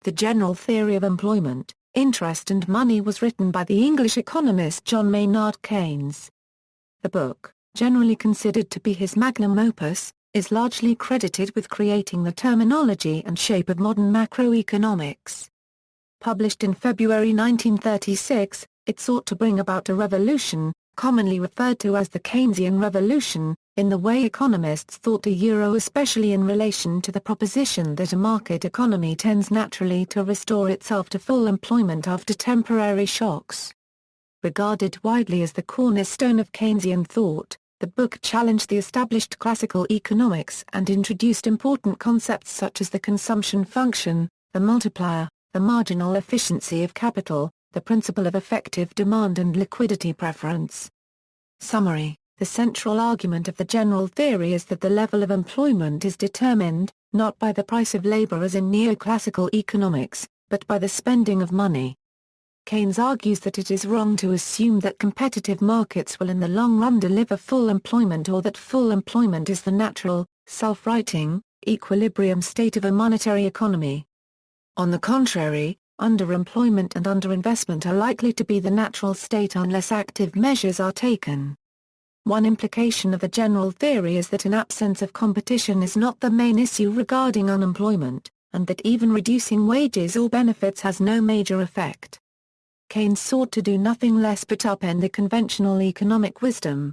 The General Theory of Employment, Interest and Money was written by the English economist John Maynard Keynes. The book, generally considered to be his magnum opus, is largely credited with creating the terminology and shape of modern macroeconomics. Published in February 1936, it sought to bring about a revolution, commonly referred to as the Keynesian Revolution, in the way economists thought especially in relation to the proposition that a market economy tends naturally to restore itself to full employment after temporary shocks. Regarded widely as the cornerstone of Keynesian thought, the book challenged the established classical economics and introduced important concepts such as the consumption function, the multiplier, the marginal efficiency of capital, the principle of effective demand and liquidity preference. Summary: the central argument of the general theory is that the level of employment is determined, not by the price of labor as in neoclassical economics, but by the spending of money. Keynes argues that it is wrong to assume that competitive markets will in the long run deliver full employment or that full employment is the natural, self-righting, equilibrium state of a monetary economy. On the contrary, underemployment and underinvestment are likely to be the natural state unless active measures are taken. One implication of the general theory is that an absence of competition is not the main issue regarding unemployment, and that even reducing wages or benefits has no major effect. Keynes sought to do nothing less but upend the conventional economic wisdom.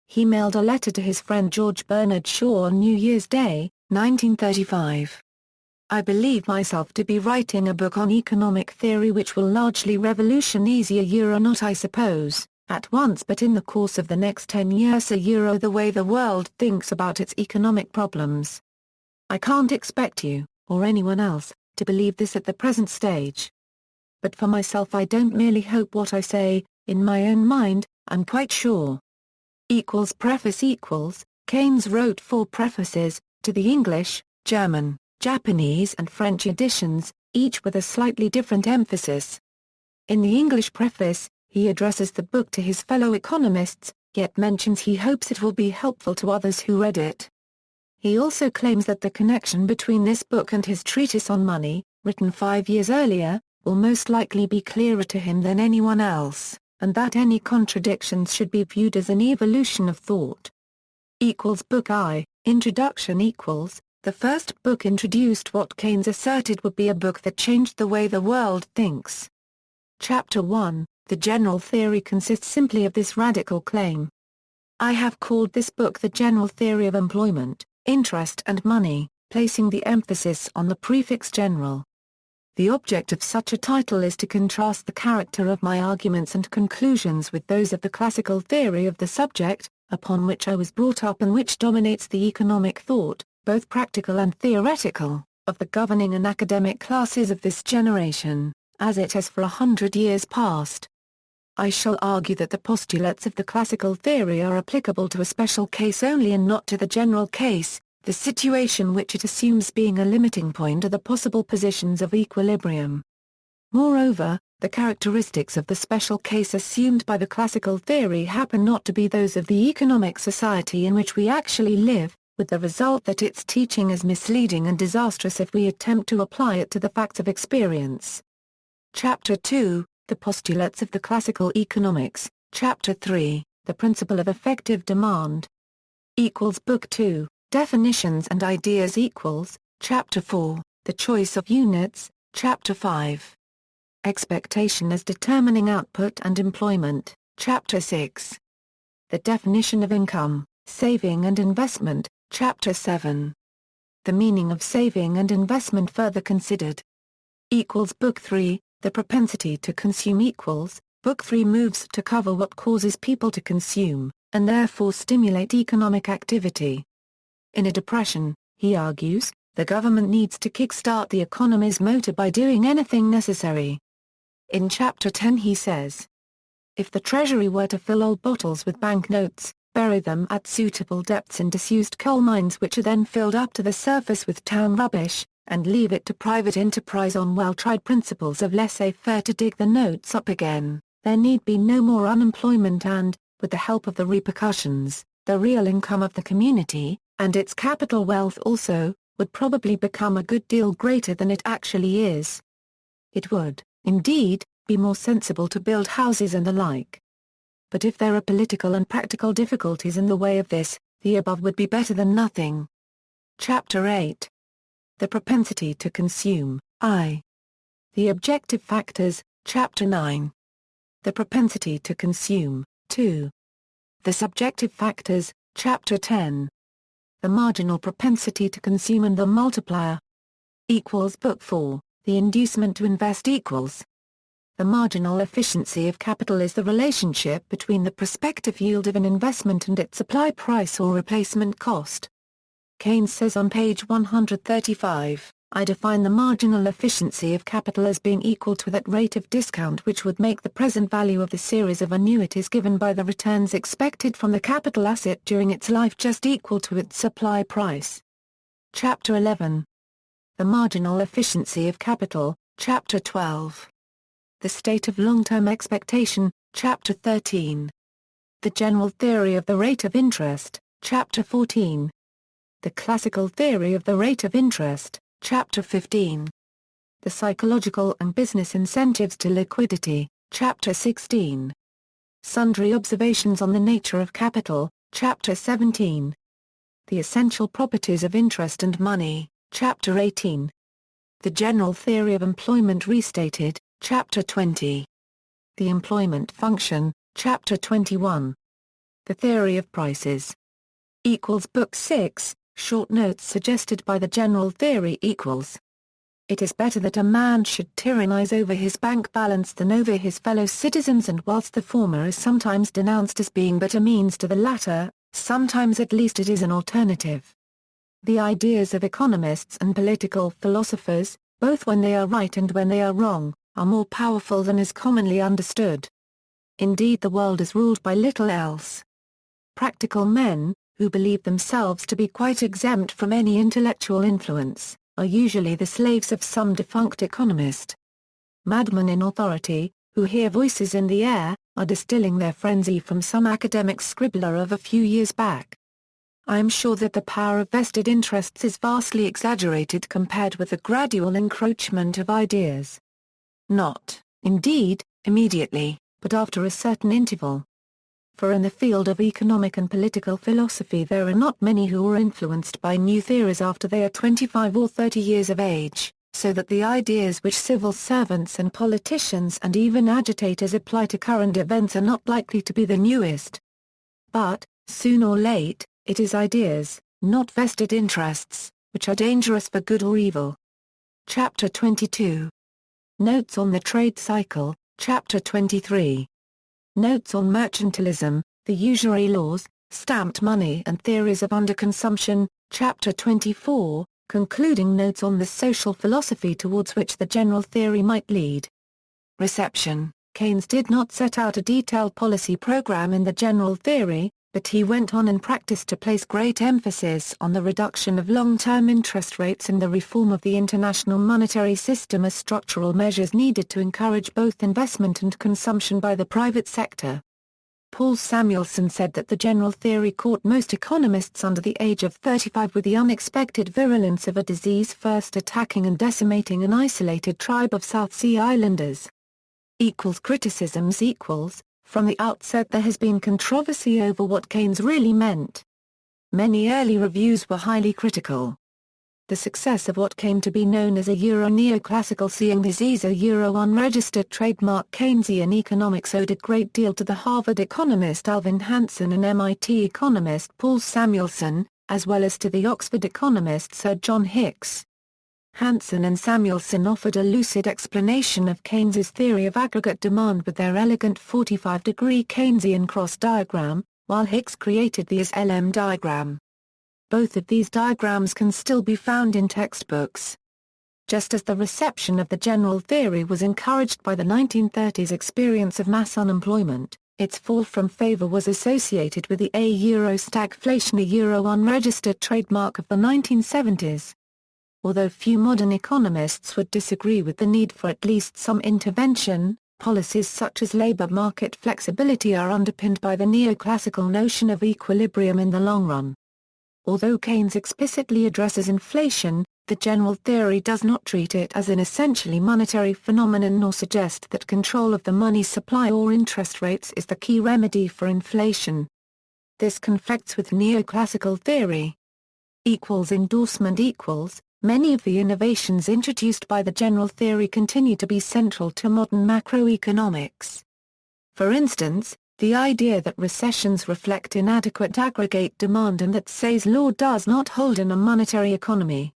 He mailed a letter to his friend George Bernard Shaw on New Year's Day, 1935. I believe myself to be writing a book on economic theory which will largely revolutionize not I suppose, at once but in the course of the next 10 years the way the world thinks about its economic problems. I can't expect you, or anyone else, to believe this at the present stage. But for myself I don't merely hope what I say, in my own mind, I'm quite sure. Preface Keynes wrote 4 prefaces, to the English, German, Japanese and French editions, each with a slightly different emphasis. In the English preface, he addresses the book to his fellow economists, yet mentions he hopes it will be helpful to others who read it. He also claims that the connection between this book and his treatise on money, written 5 years earlier, will most likely be clearer to him than anyone else, and that any contradictions should be viewed as an evolution of thought. Book I, Introduction The first book introduced what Keynes asserted would be a book that changed the way the world thinks. Chapter 1, The General Theory consists simply of this radical claim. I have called this book The General Theory of Employment, Interest and Money, placing the emphasis on the prefix general. The object of such a title is to contrast the character of my arguments and conclusions with those of the classical theory of the subject, upon which I was brought up and which dominates the economic thought, both practical and theoretical, of the governing and academic classes of this generation, as it has for 100 years past. I shall argue that the postulates of the classical theory are applicable to a special case only and not to the general case, the situation which it assumes being a limiting point are the possible positions of equilibrium. Moreover, the characteristics of the special case assumed by the classical theory happen not to be those of the economic society in which we actually live, with the result that its teaching is misleading and disastrous if we attempt to apply it to the facts of experience. Chapter 2, The Postulates of the Classical Economics, Chapter 3, The Principle of Effective Demand. Book 2, Definitions and Ideas Chapter 4, The Choice of Units, Chapter 5. Expectation as Determining Output and Employment, Chapter 6. The Definition of Income, Saving and Investment, Chapter 7. The Meaning of Saving and Investment Further Considered. Book 3, The Propensity to Consume Book 3 moves to cover what causes people to consume, and therefore stimulate economic activity. In a depression, he argues, the government needs to kickstart the economy's motor by doing anything necessary. In Chapter 10 he says, if the Treasury were to fill old bottles with banknotes, bury them at suitable depths in disused coal mines which are then filled up to the surface with town rubbish, and leave it to private enterprise on well-tried principles of laissez-faire to dig the notes up again, there need be no more unemployment and, with the help of the repercussions, the real income of the community, and its capital wealth also, would probably become a good deal greater than it actually is. It would, indeed, be more sensible to build houses and the like. But if there are political and practical difficulties in the way of this, the above would be better than nothing. Chapter 8. The propensity to consume, I. The objective factors, Chapter 9. The propensity to consume, 2. The subjective factors, Chapter 10. The marginal propensity to consume and the multiplier. Book 4, The Inducement to Invest equals. The marginal efficiency of capital is the relationship between the prospective yield of an investment and its supply price or replacement cost. Keynes says on page 135, I define the marginal efficiency of capital as being equal to that rate of discount which would make the present value of the series of annuities given by the returns expected from the capital asset during its life just equal to its supply price. Chapter 11. The marginal efficiency of capital, Chapter 12. The state of long-term expectation, Chapter 13. The general theory of the rate of interest, Chapter 14. The classical theory of the rate of interest, Chapter 15. The psychological and business incentives to liquidity, Chapter 16. Sundry observations on the nature of capital, Chapter 17. The essential properties of interest and money, Chapter 18. The general theory of employment restated, Chapter 20. The employment function, Chapter 21. The theory of prices. Book 6, Short notes suggested by the general theory equals. It is better that a man should tyrannize over his bank balance than over his fellow citizens, and whilst the former is sometimes denounced as being but a means to the latter, sometimes at least it is an alternative. The ideas of economists and political philosophers, both when they are right and when they are wrong, are more powerful than is commonly understood. Indeed, the world is ruled by little else. Practical men, who believe themselves to be quite exempt from any intellectual influence, are usually the slaves of some defunct economist. Madmen in authority, who hear voices in the air, are distilling their frenzy from some academic scribbler of a few years back. I am sure that the power of vested interests is vastly exaggerated compared with the gradual encroachment of ideas. Not, indeed, immediately, but after a certain interval. For in the field of economic and political philosophy there are not many who are influenced by new theories after they are 25 or 30 years of age, so that the ideas which civil servants and politicians and even agitators apply to current events are not likely to be the newest. But, soon or late, it is ideas, not vested interests, which are dangerous for good or evil. Chapter 22. Notes on the Trade Cycle, Chapter 23. Notes on Mercantilism, the Usury Laws, Stamped Money and Theories of Underconsumption, Chapter 24, concluding notes on the social philosophy towards which the general theory might lead. Reception. Keynes did not set out a detailed policy program in the general theory, but he went on in practice to place great emphasis on the reduction of long-term interest rates and the reform of the international monetary system as structural measures needed to encourage both investment and consumption by the private sector. Paul Samuelson said that the general theory caught most economists under the age of 35 with the unexpected virulence of a disease first attacking and decimating an isolated tribe of South Sea Islanders. Criticisms. From the outset there has been controversy over what Keynes really meant. Many early reviews were highly critical. The success of what came to be known as a Euro-neoclassical seeing disease, a Euro-unregistered trademark Keynesian economics, owed a great deal to the Harvard economist Alvin Hansen and MIT economist Paul Samuelson, as well as to the Oxford economist Sir John Hicks. Hansen and Samuelson offered a lucid explanation of Keynes's theory of aggregate demand with their elegant 45-degree Keynesian cross diagram, while Hicks created the SLM diagram. Both of these diagrams can still be found in textbooks. Just as the reception of the general theory was encouraged by the 1930s experience of mass unemployment, its fall from favor was associated with the euro stagflation, a euro-unregistered trademark of the 1970s. Although few modern economists would disagree with the need for at least some intervention, policies such as labor market flexibility are underpinned by the neoclassical notion of equilibrium in the long run. Although Keynes explicitly addresses inflation, the general theory does not treat it as an essentially monetary phenomenon nor suggest that control of the money supply or interest rates is the key remedy for inflation. This conflicts with neoclassical theory. Endorsement equals, many of the innovations introduced by the general theory continue to be central to modern macroeconomics. For instance, the idea that recessions reflect inadequate aggregate demand and that Say's law does not hold in a monetary economy.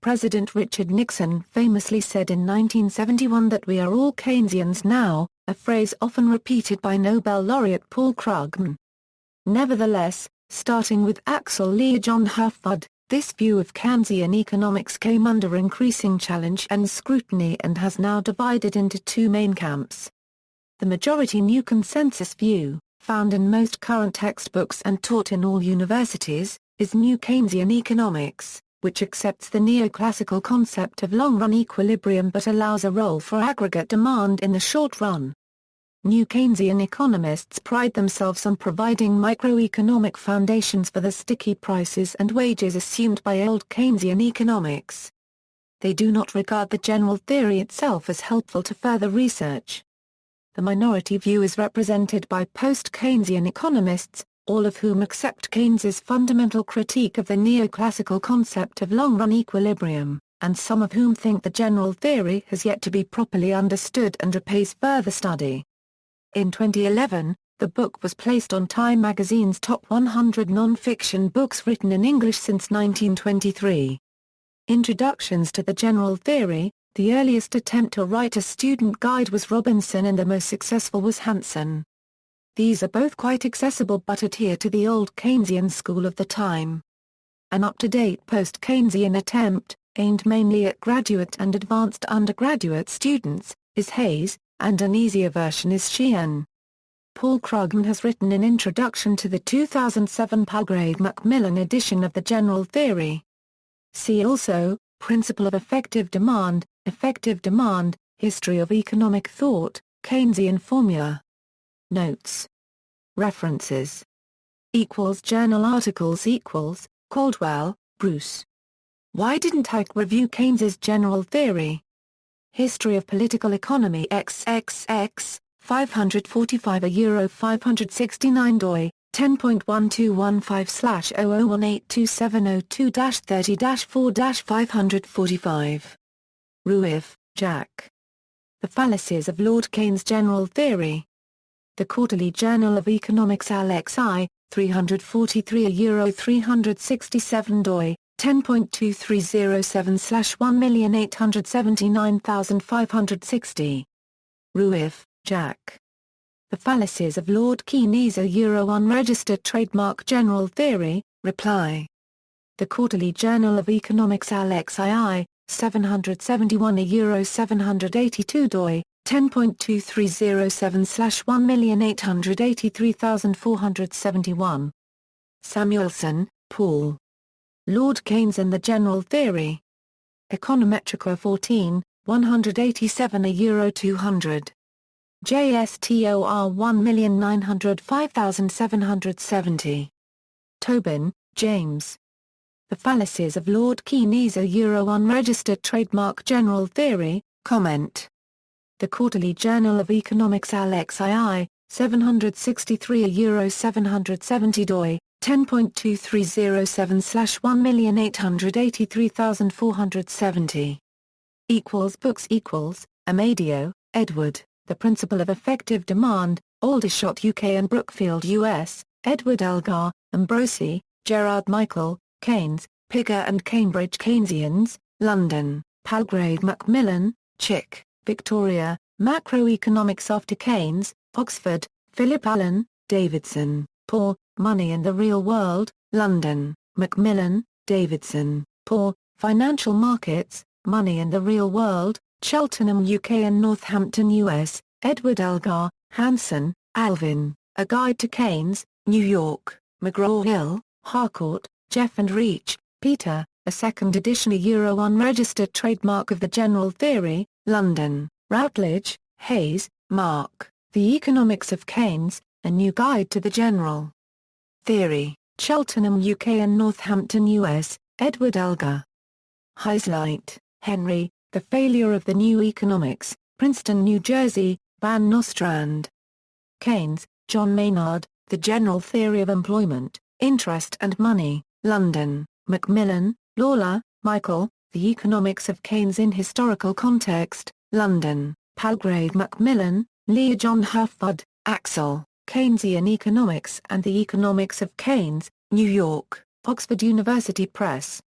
President Richard Nixon famously said in 1971 that we are all Keynesians now, a phrase often repeated by Nobel laureate Paul Krugman. Nevertheless, starting with Axel Lee John Hufvud, this view of Keynesian economics came under increasing challenge and scrutiny and has now divided into two main camps. The majority New Consensus view, found in most current textbooks and taught in all universities, is New Keynesian economics, which accepts the neoclassical concept of long-run equilibrium but allows a role for aggregate demand in the short run. New Keynesian economists pride themselves on providing microeconomic foundations for the sticky prices and wages assumed by old Keynesian economics. They do not regard the general theory itself as helpful to further research. The minority view is represented by post-Keynesian economists, all of whom accept Keynes's fundamental critique of the neoclassical concept of long-run equilibrium, and some of whom think the general theory has yet to be properly understood and repays further study. In 2011, the book was placed on Time magazine's top 100 non-fiction books written in English since 1923. Introductions to the General Theory. The earliest attempt to write a student guide was Robinson and the most successful was Hansen. These are both quite accessible but adhere to the old Keynesian school of the time. An up-to-date post-Keynesian attempt, aimed mainly at graduate and advanced undergraduate students, is Hayes, and an easier version is Sheehan. Paul Krugman has written an introduction to the 2007 Palgrave Macmillan edition of the General Theory. See also, Principle of Effective Demand, History of Economic Thought, Keynesian Formula. Notes. References. Journal articles Caldwell, Bruce. Why didn't I review Keynes's General Theory? History of Political Economy XXX, 545 euro 569 doi, 10.1215/001827002-30-4-545. Rueff, Jack. The Fallacies of Lord Keynes' General Theory. The Quarterly Journal of Economics LXI, 343 euro 367 doi, 10.2307/1879560. Rueff, Jack. The Fallacies of Lord Keynes' Euro Unregistered Trademark General Theory, Reply. The Quarterly Journal of Economics LXII, 771 euro 782 doi, 10.2307/1883471. Samuelson, Paul. Lord Keynes and the General Theory. Econometrica 14, 187 euro 200. JSTOR 1905770. Tobin, James. The Fallacies of Lord Keynes' Euro Unregistered Trademark General Theory, Comment. The Quarterly Journal of Economics LXII, 763 euro 770 doi, 10.2307/1883470. Books Amadio, Edward, The Principle of Effective Demand, Aldershot UK and Brookfield US, Edward Elgar, Ambrosi, Gerard Michael, Keynes, Pigger and Cambridge Keynesians, London, Palgrave Macmillan, Chick, Victoria, Macroeconomics After Keynes, Oxford, Philip Allen, Davidson, Paul, Money and the Real World, London, Macmillan, Davidson, Paul, Financial Markets, Money and the Real World, Cheltenham UK and Northampton US, Edward Elgar, Hansen, Alvin, A Guide to Keynes, New York, McGraw-Hill, Harcourt, Jeff and Reach, Peter, a second edition Euro Unregistered Trademark of the General Theory, London, Routledge, Hayes, Mark, The Economics of Keynes, A New Guide to the General Theory, Cheltenham UK and Northampton US, Edward Elgar. Heislight, Henry, The Failure of the New Economics, Princeton, New Jersey, Van Nostrand. Keynes, John Maynard, The General Theory of Employment, Interest and Money, London, Macmillan, Lawler, Michael, The Economics of Keynes in Historical Context, London, Palgrave Macmillan, Lear John Hufford, Axel, Keynesian Economics and the Economics of Keynes, New York, Oxford University Press.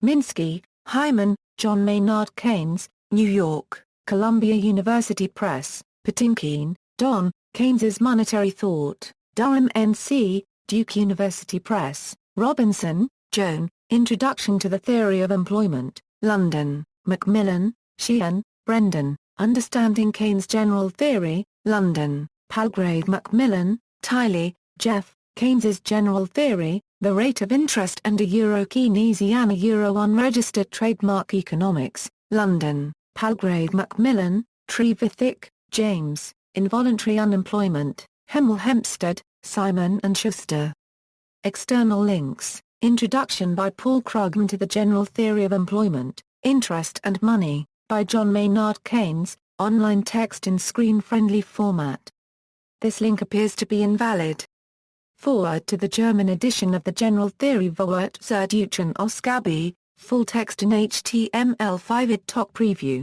Minsky, Hyman, John Maynard Keynes, New York, Columbia University Press. Patinkin, Don, Keynes's Monetary Thought, Durham NC, Duke University Press. Robinson, Joan, Introduction to the Theory of Employment, London, Macmillan, Sheehan, Brendan, Understanding Keynes' General Theory, London, Palgrave Macmillan, Tiley, Jeff, Keynes's General Theory, The Rate of Interest and Keynesian Unregistered Trademark Economics, London, Palgrave Macmillan, Trevithick, James, Involuntary Unemployment, Hemel Hempstead, Simon & Schuster. External links, Introduction by Paul Krugman to the General Theory of Employment, Interest and Money, by John Maynard Keynes, online text in screen-friendly format. This link appears to be invalid. Forward to the German edition of the General Theory Vorwort zur deutschen Ausgabe, full text in HTML5 Talk preview.